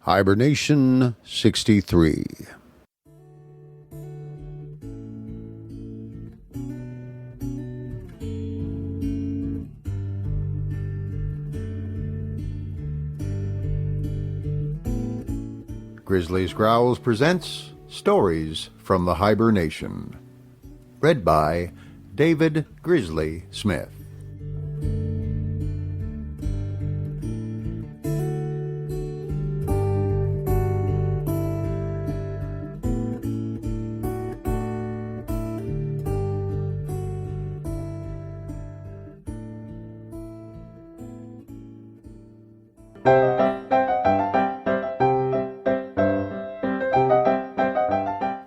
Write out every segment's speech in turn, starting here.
Hiber-Nation 63. Grizzly's Growls presents Stories from the Hiber-Nation. Read by David Grizzly Smith.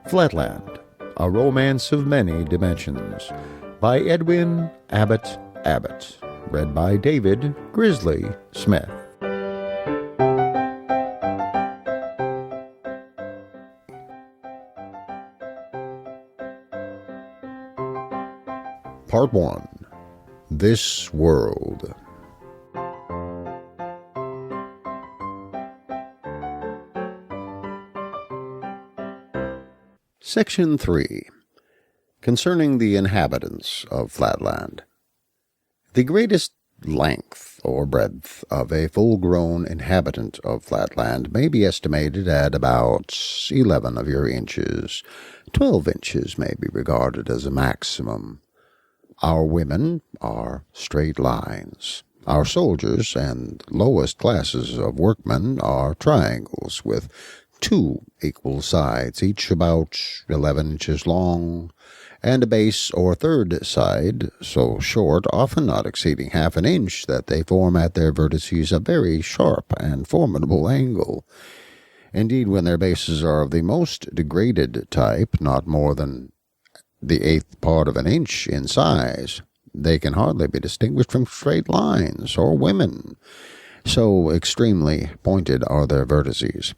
Flatland, A Romance of Many Dimensions, by Edwin Abbott.Part. Read by David Grizzly Smith. Part 1. This World. Section 3. Concerning the inhabitants of Flatland. The greatest length or breadth of a full-grown inhabitant of Flatland may be estimated at about 11 of your inches. 12 inches may be regarded as a maximum. Our women are straight lines. Our soldiers and lowest classes of workmen are triangles with 2 equal sides, each about 11 inches long, and a base or third side so short, often not exceeding half an inch, that they form at their vertices a very sharp and formidable angle. Indeed, when their bases are of the most degraded type, not more than the 1/8 part of an inch in size, they can hardly be distinguished from straight lines or women, so extremely pointed are their vertices.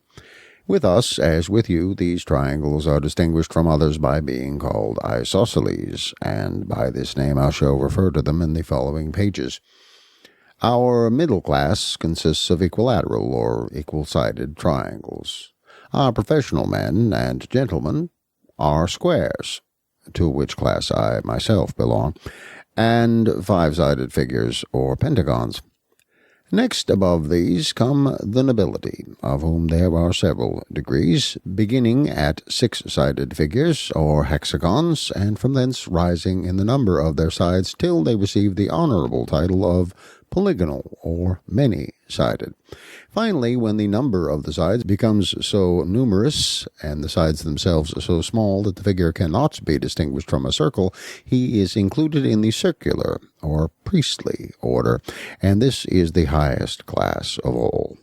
With us, as with you, these triangles are distinguished from others by being called isosceles, and by this name I shall refer to them in the following pages. Our middle class consists of equilateral or equal-sided triangles. Our professional men and gentlemen are squares, to which class I myself belong, and 5-sided figures or pentagons. Next above these come the nobility, of whom there are several degrees, beginning at 6-sided figures or hexagons, and from thence rising in the number of their sides till they receive the honorable title of polygonal or many-sided. Finally, when the number of the sides becomes so numerous, and the sides themselves so small that the figure cannot be distinguished from a circle, he is included in the circular or priestly order, and this is the highest class of all.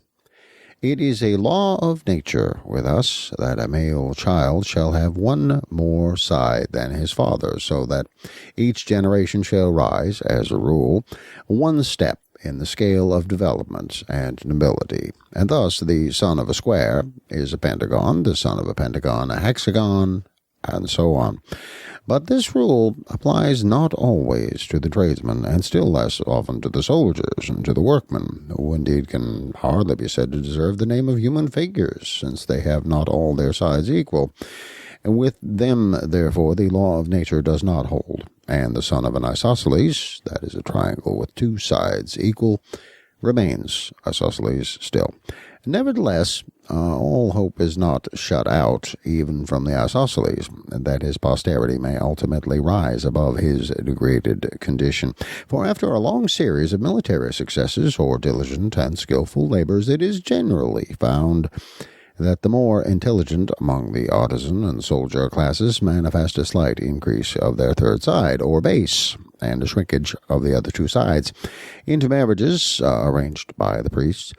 It is a law of nature with us that a male child shall have one more side than his father, so that each generation shall rise, as a rule, one step in the scale of development and nobility, and thus the son of a square is a pentagon, the son of a pentagon a hexagon, and so on. But this rule applies not always to the tradesmen, and still less often to the soldiers and to the workmen, who indeed can hardly be said to deserve the name of human figures, since they have not all their sides equal. And with them, therefore, the law of nature does not hold, and the son of an isosceles, that is a triangle with 2 sides equal, remains isosceles still. Nevertheless, all hope is not shut out, even from the isosceles, that his posterity may ultimately rise above his degraded condition. For after a long series of military successes, or diligent and skillful labors, it is generally found that the more intelligent among the artisan and soldier classes manifest a slight increase of their third side, or base, and a shrinkage of the other 2 sides, into marriages arranged by the priests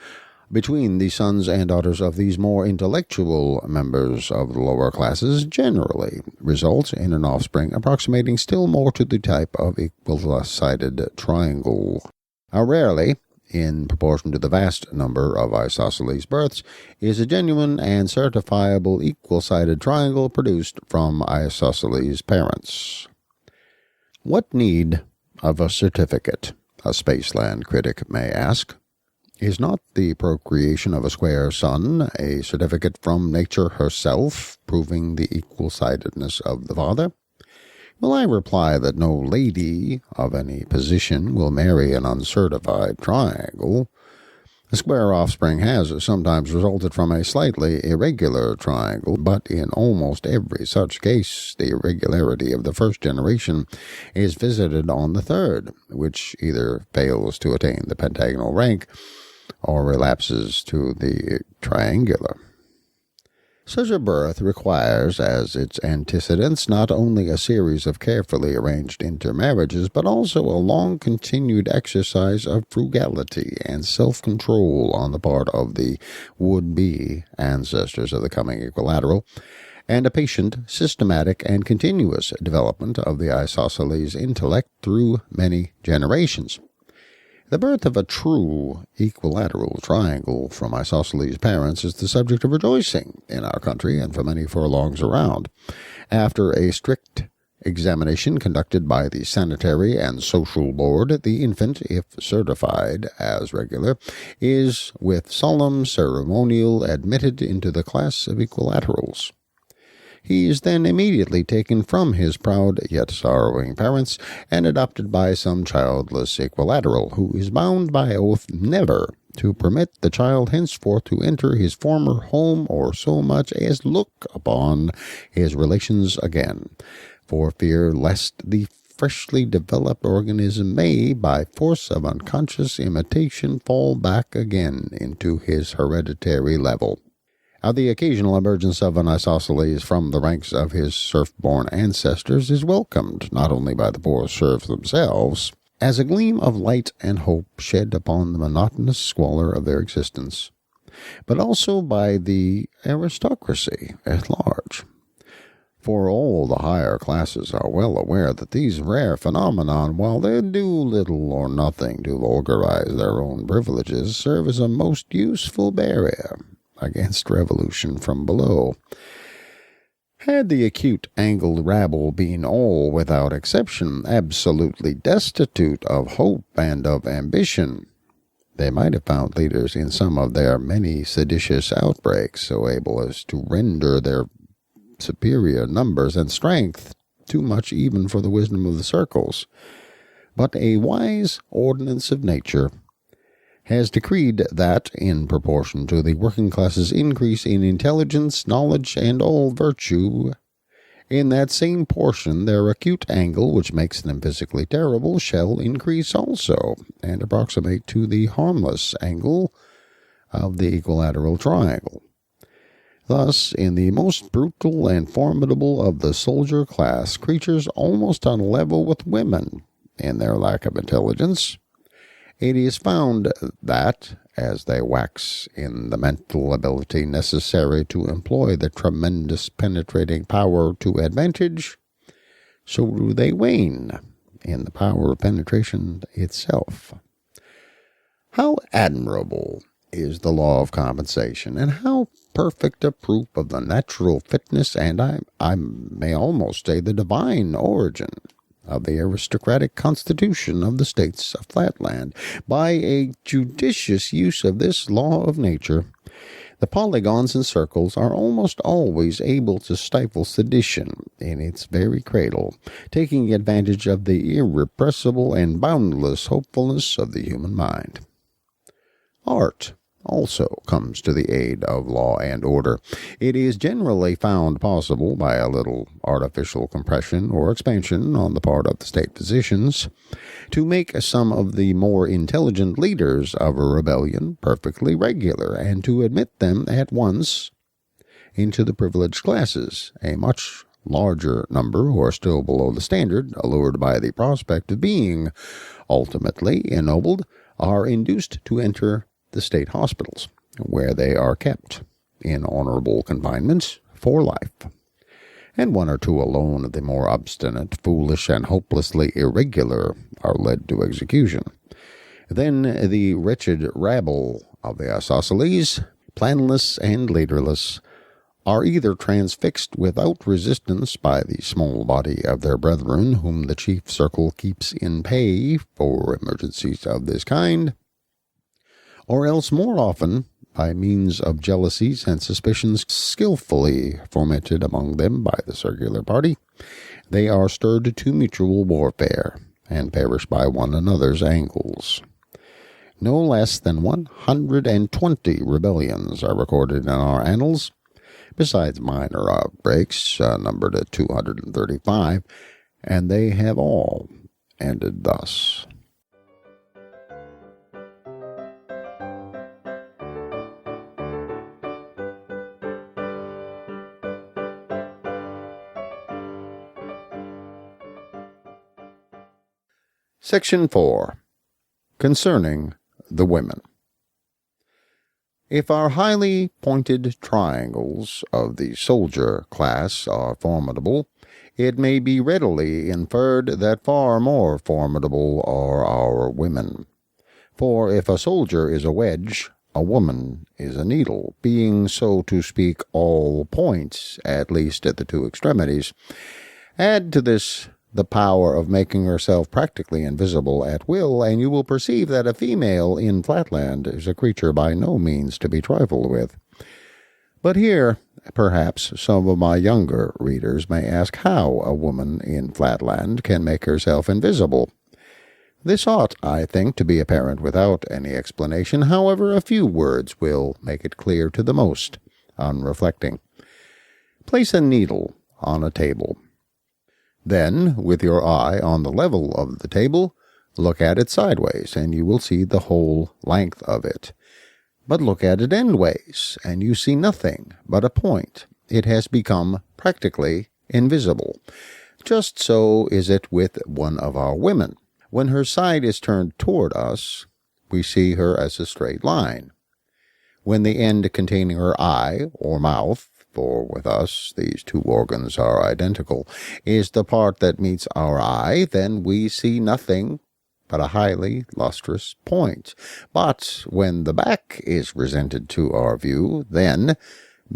between the sons and daughters of these more intellectual members of the lower classes, generally results in an offspring approximating still more to the type of equal-sided triangle. Rarely, in proportion to the vast number of isosceles births, is a genuine and certifiable equal-sided triangle produced from isosceles parents. What need of a certificate, a Spaceland critic may ask. Is not the procreation of a square son a certificate from nature herself, proving the equal-sidedness of the father? Well, I reply that no lady of any position will marry an uncertified triangle. A square offspring has sometimes resulted from a slightly irregular triangle, but in almost every such case the irregularity of the first generation is visited on the third, which either fails to attain the pentagonal rank or relapses to the triangular. Such a birth requires as its antecedents not only a series of carefully arranged intermarriages, but also a long-continued exercise of frugality and self-control on the part of the would-be ancestors of the coming equilateral, and a patient, systematic, and continuous development of the isosceles intellect through many generations. The birth of a true equilateral triangle from isosceles parents is the subject of rejoicing in our country and for many furlongs around. After a strict examination conducted by the Sanitary and Social Board, the infant, if certified as regular, is with solemn ceremonial admitted into the class of equilaterals. He is then immediately taken from his proud yet sorrowing parents and adopted by some childless equilateral, who is bound by oath never to permit the child henceforth to enter his former home or so much as look upon his relations again, for fear lest the freshly developed organism may, by force of unconscious imitation, fall back again into his hereditary level. The occasional emergence of an isosceles from the ranks of his serf-born ancestors is welcomed not only by the poor serfs themselves, as a gleam of light and hope shed upon the monotonous squalor of their existence, but also by the aristocracy at large. For all the higher classes are well aware that these rare phenomena, while they do little or nothing to vulgarize their own privileges, serve as a most useful barrier against revolution from below. Had the acute-angled rabble been all, without exception, absolutely destitute of hope and of ambition, they might have found leaders in some of their many seditious outbreaks so able as to render their superior numbers and strength too much even for the wisdom of the circles. But a wise ordinance of nature has decreed that, in proportion to the working class's increase in intelligence, knowledge, and all virtue, in that same portion their acute angle, which makes them physically terrible, shall increase also, and approximate to the harmless angle of the equilateral triangle. Thus, in the most brutal and formidable of the soldier class, creatures almost on a level with women in their lack of intelligence, it is found that, as they wax in the mental ability necessary to employ the tremendous penetrating power to advantage, so do they wane in the power of penetration itself. How admirable is the law of compensation, and how perfect a proof of the natural fitness and, I may almost say, the divine origin of the aristocratic constitution of the states of Flatland. By a judicious use of this law of nature, the polygons and circles are almost always able to stifle sedition in its very cradle, taking advantage of the irrepressible and boundless hopefulness of the human mind. Art also comes to the aid of law and order. It is generally found possible, by a little artificial compression or expansion on the part of the state physicians, to make some of the more intelligent leaders of a rebellion perfectly regular, and to admit them at once into the privileged classes. A much larger number, who are still below the standard, allured by the prospect of being ultimately ennobled, are induced to enter the state hospitals, where they are kept in honorable confinement for life, and one or two alone of the more obstinate, foolish, and hopelessly irregular are led to execution. Then the wretched rabble of the isosceles, planless and leaderless, are either transfixed without resistance by the small body of their brethren whom the chief circle keeps in pay for emergencies of this kind, or else more often by means of jealousies and suspicions skillfully fomented among them by the circular party, they are stirred to mutual warfare, and perish by one another's angles. No less than 120 rebellions are recorded in our annals, besides minor outbreaks numbered at 235, and they have all ended thus. Section 4. Concerning the women. If our highly pointed triangles of the soldier class are formidable, it may be readily inferred that far more formidable are our women. For if a soldier is a wedge, a woman is a needle, being, so to speak, all points, at least at the two extremities. Add to this the power of making herself practically invisible at will, and you will perceive that a female in Flatland is a creature by no means to be trifled with. But here, perhaps, some of my younger readers may ask how a woman in Flatland can make herself invisible. This ought, I think, to be apparent without any explanation. However, a few words will make it clear to the most unreflecting. Place a needle on a table. Then, with your eye on the level of the table, look at it sideways, and you will see the whole length of it. But look at it endways, and you see nothing but a point. It has become practically invisible. Just so is it with one of our women. When her side is turned toward us, we see her as a straight line. When the end containing her eye or mouth, for with us these two organs are identical, is the part that meets our eye, then we see nothing but a highly lustrous point. But when the back is presented to our view, then,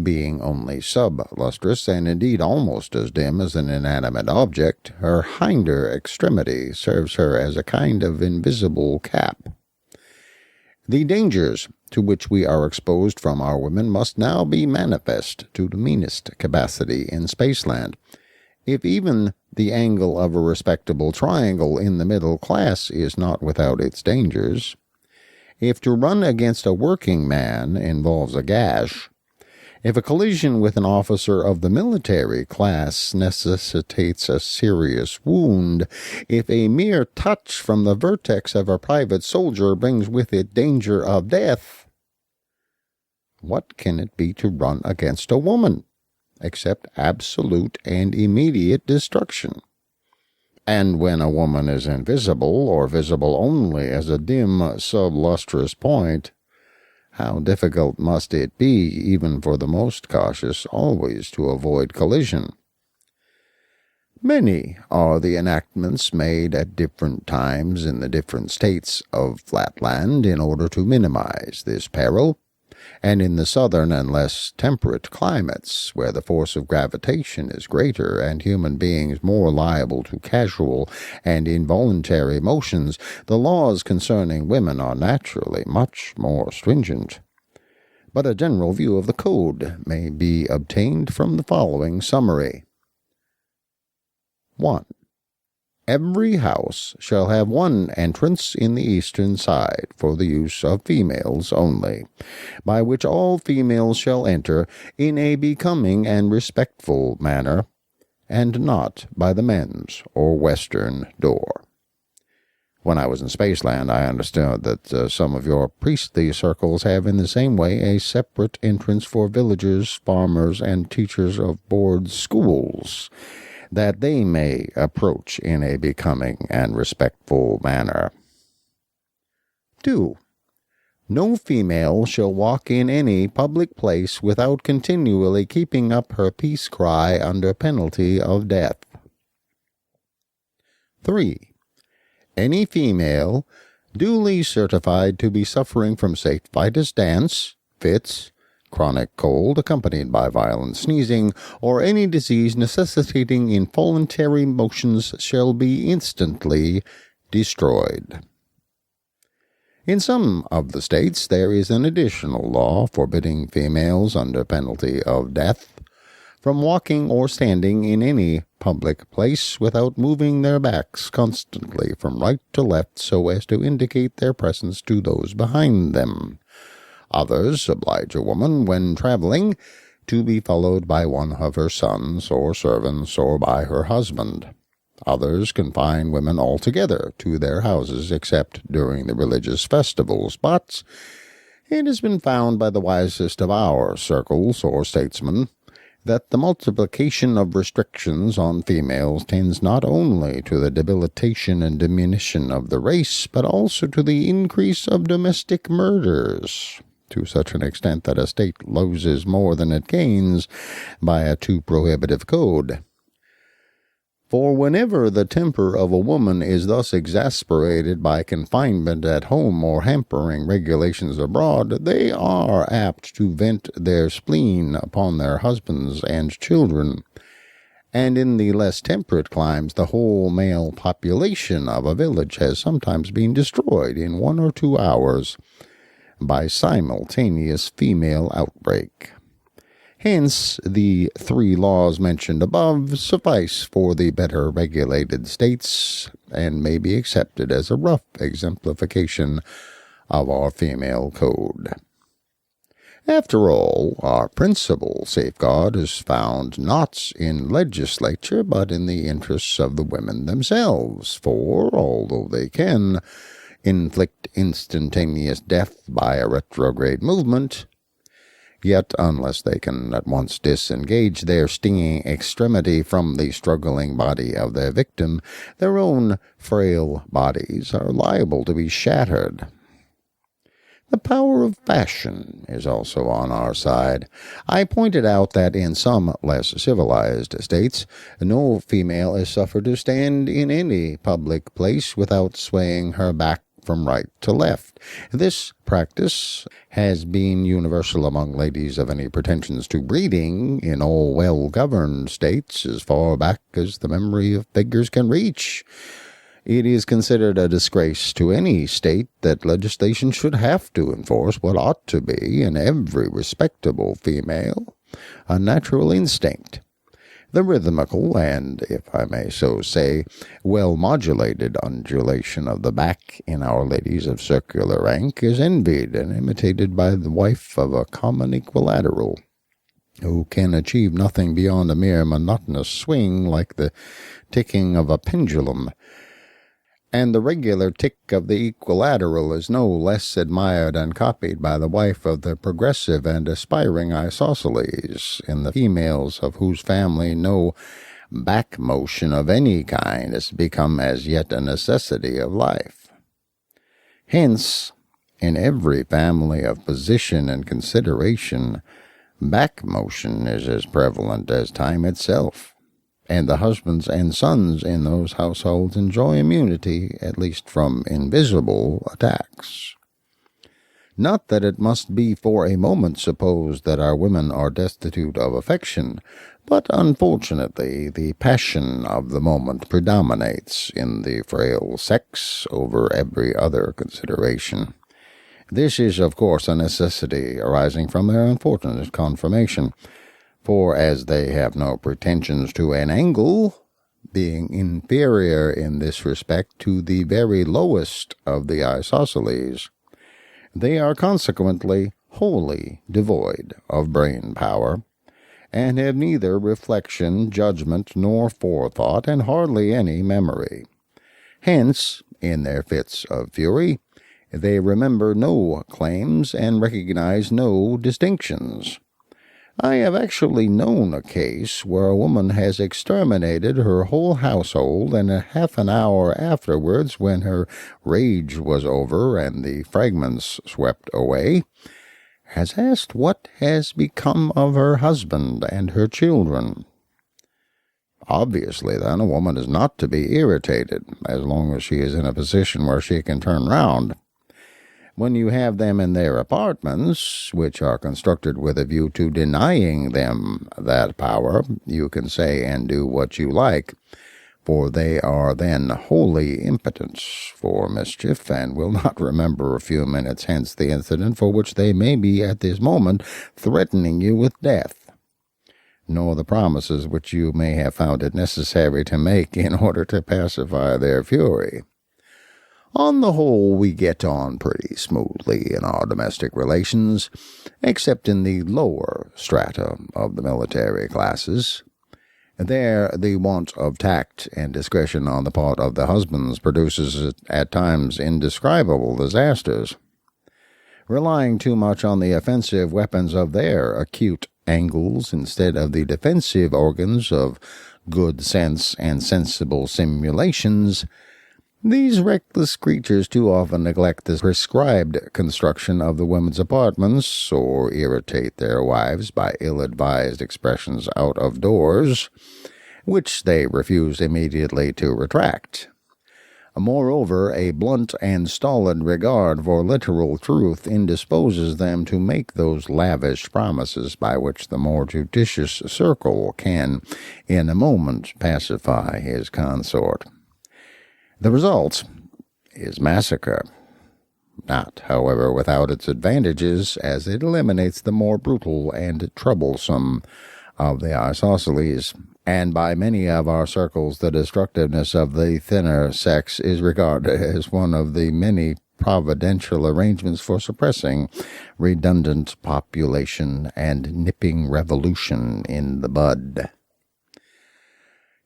being only sub-lustrous, and indeed almost as dim as an inanimate object, her hinder extremity serves her as a kind of invisible cap. The dangers to which we are exposed from our women must now be manifest to the meanest capacity in Spaceland. If even the angle of a respectable triangle in the middle class is not without its dangers, if to run against a working man involves a gash, if a collision with an officer of the military class necessitates a serious wound, if a mere touch from the vertex of a private soldier brings with it danger of death, what can it be to run against a woman, except absolute and immediate destruction? And when a woman is invisible, or visible only as a dim sublustrous point, how difficult must it be, even for the most cautious, always to avoid collision? Many are the enactments made at different times in the different states of Flatland in order to minimize this peril, and in the southern and less temperate climates, where the force of gravitation is greater and human beings more liable to casual and involuntary motions, the laws concerning women are naturally much more stringent. But a general view of the code may be obtained from the following summary. 1. Every house shall have one entrance in the eastern side for the use of females only, by which all females shall enter in a becoming and respectful manner, and not by the men's or western door. When I was in Spaceland, I understood that some of your priestly circles have in the same way a separate entrance for villagers, farmers, and teachers of board schools, that they may approach in a becoming and respectful manner. 2. No female shall walk in any public place without continually keeping up her peace cry under penalty of death. 3. Any female duly certified to be suffering from St. dance, fits, chronic cold accompanied by violent sneezing, or any disease necessitating involuntary motions shall be instantly destroyed. In some of the states, there is an additional law forbidding females under penalty of death from walking or standing in any public place without moving their backs constantly from right to left so as to indicate their presence to those behind them. Others oblige a woman, when traveling, to be followed by one of her sons or servants or by her husband. Others confine women altogether to their houses except during the religious festivals, but it has been found by the wisest of our circles or statesmen that the multiplication of restrictions on females tends not only to the debilitation and diminution of the race, but also to the increase of domestic murders, to such an extent that a state loses more than it gains by a too prohibitive code. For whenever the temper of a woman is thus exasperated by confinement at home or hampering regulations abroad, they are apt to vent their spleen upon their husbands and children, and in the less temperate climes the whole male population of a village has sometimes been destroyed in 1 or 2 hours by simultaneous female outbreak. Hence, the 3 laws mentioned above suffice for the better regulated states, and may be accepted as a rough exemplification of our female code. After all, our principal safeguard is found not in legislature, but in the interests of the women themselves, for, although they can inflict instantaneous death by a retrograde movement, yet unless they can at once disengage their stinging extremity from the struggling body of their victim, their own frail bodies are liable to be shattered. The power of fashion is also on our side. I pointed out that in some less civilized states, no female is suffered to stand in any public place without swaying her back from right to left. This practice has been universal among ladies of any pretensions to breeding in all well-governed states as far back as the memory of figures can reach. It is considered a disgrace to any state that legislation should have to enforce what ought to be, in every respectable female, a natural instinct. The rhythmical and, if I may so say, well-modulated undulation of the back in our ladies of circular rank is envied and imitated by the wife of a common equilateral, who can achieve nothing beyond a mere monotonous swing like the ticking of a pendulum. And the regular tick of the equilateral is no less admired and copied by the wife of the progressive and aspiring isosceles, in the females of whose family no back motion of any kind has become as yet a necessity of life. Hence, in every family of position and consideration, back motion is as prevalent as time itself, and the husbands and sons in those households enjoy immunity, at least from invisible attacks. Not that it must be for a moment supposed that our women are destitute of affection, but unfortunately the passion of the moment predominates in the frail sex over every other consideration. This is, of course, a necessity arising from their unfortunate conformation, for as they have no pretensions to an angle, being inferior in this respect to the very lowest of the isosceles, they are consequently wholly devoid of brain power, and have neither reflection, judgment, nor forethought, and hardly any memory. Hence, in their fits of fury, they remember no claims and recognize no distinctions. I have actually known a case where a woman has exterminated her whole household, and a half an hour afterwards, when her rage was over and the fragments swept away, has asked what has become of her husband and her children. Obviously, then, a woman is not to be irritated, as long as she is in a position where she can turn round. When you have them in their apartments, which are constructed with a view to denying them that power, you can say and do what you like, for they are then wholly impotent for mischief, and will not remember a few minutes hence the incident for which they may be at this moment threatening you with death, nor the promises which you may have found it necessary to make in order to pacify their fury. On the whole, we get on pretty smoothly in our domestic relations, except in the lower strata of the military classes. There, the want of tact and discretion on the part of the husbands produces at times indescribable disasters. Relying too much on the offensive weapons of their acute angles instead of the defensive organs of good sense and sensible simulations, these reckless creatures too often neglect the prescribed construction of the women's apartments, or irritate their wives by ill-advised expressions out of doors, which they refuse immediately to retract. Moreover, a blunt and stolid regard for literal truth indisposes them to make those lavish promises by which the more judicious circle can, in a moment, pacify his consort. The result is massacre, not, however, without its advantages, as it eliminates the more brutal and troublesome of the isosceles, and by many of our circles the destructiveness of the thinner sex is regarded as one of the many providential arrangements for suppressing redundant population and nipping revolution in the bud.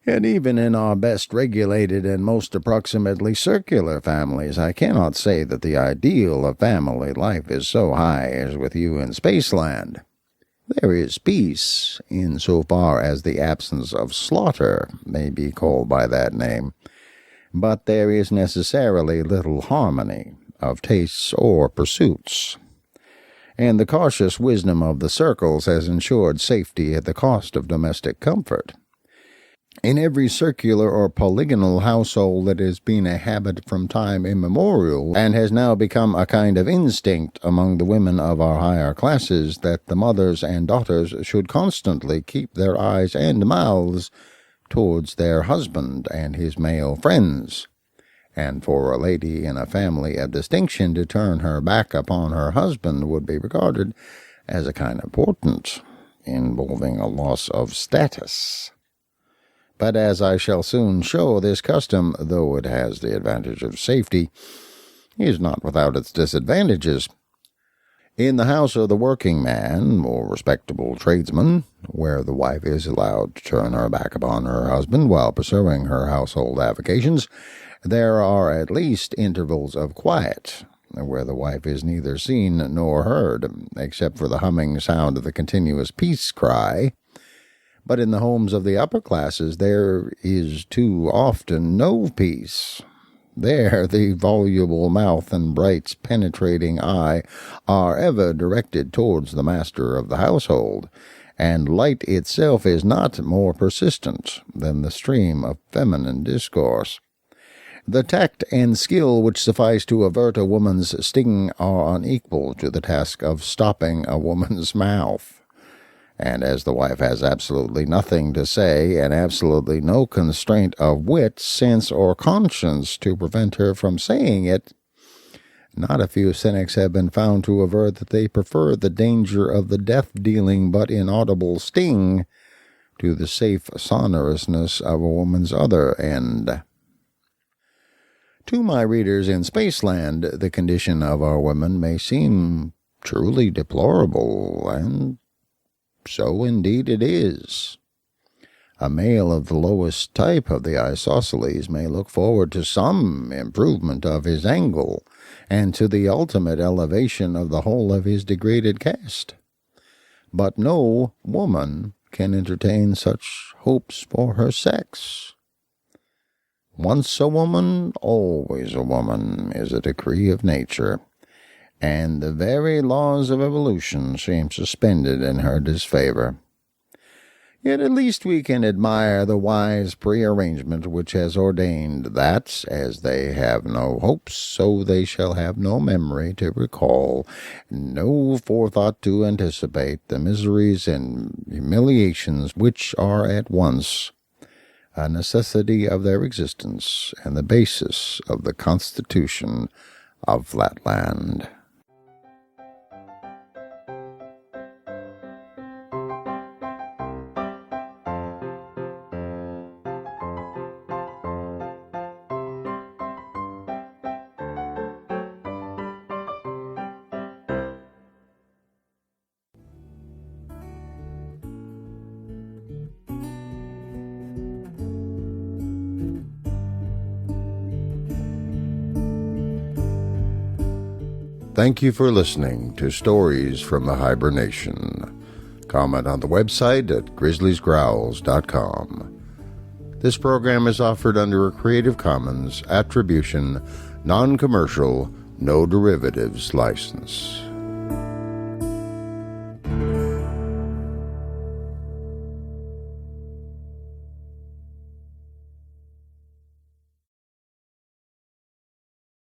Yet even in our best regulated and most approximately circular families, I cannot say that the ideal of family life is so high as with you in Spaceland. There is peace, in so far as the absence of slaughter may be called by that name, but there is necessarily little harmony of tastes or pursuits, and the cautious wisdom of the circles has ensured safety at the cost of domestic comfort. In every circular or polygonal household that has been a habit from time immemorial, and has now become a kind of instinct among the women of our higher classes, that the mothers and daughters should constantly keep their eyes and mouths towards their husband and his male friends, and for a lady in a family of distinction to turn her back upon her husband would be regarded as a kind of portent, involving a loss of status. But as I shall soon show, this custom, though it has the advantage of safety, is not without its disadvantages. In the house of the working man, or respectable tradesman, where the wife is allowed to turn her back upon her husband while pursuing her household avocations, there are at least intervals of quiet, where the wife is neither seen nor heard, except for the humming sound of the continuous peace cry. But in the homes of the upper classes there is too often no peace. There the voluble mouth and bright penetrating eye are ever directed towards the master of the household, and light itself is not more persistent than the stream of feminine discourse. The tact and skill which suffice to avert a woman's sting are unequal to the task of stopping a woman's mouth. And as the wife has absolutely nothing to say, and absolutely no constraint of wit, sense, or conscience to prevent her from saying it, not a few cynics have been found to aver that they prefer the danger of the death-dealing but inaudible sting to the safe sonorousness of a woman's other end. To my readers in Spaceland, the condition of our women may seem truly deplorable, and so indeed it is. A male of the lowest type of the isosceles may look forward to some improvement of his angle, and to the ultimate elevation of the whole of his degraded caste. But no woman can entertain such hopes for her sex. Once a woman, always a woman, is a decree of nature, and the very laws of evolution seem suspended in her disfavor. Yet at least we can admire the wise prearrangement which has ordained that, as they have no hopes, so they shall have no memory to recall, no forethought to anticipate the miseries and humiliations which are at once a necessity of their existence and the basis of the Constitution of Flatland. Thank you for listening to Stories from the Hiber-Nation. Comment on the website at grizzliesgrowls.com. This program is offered under a Creative Commons Attribution, Non-Commercial, No Derivatives license.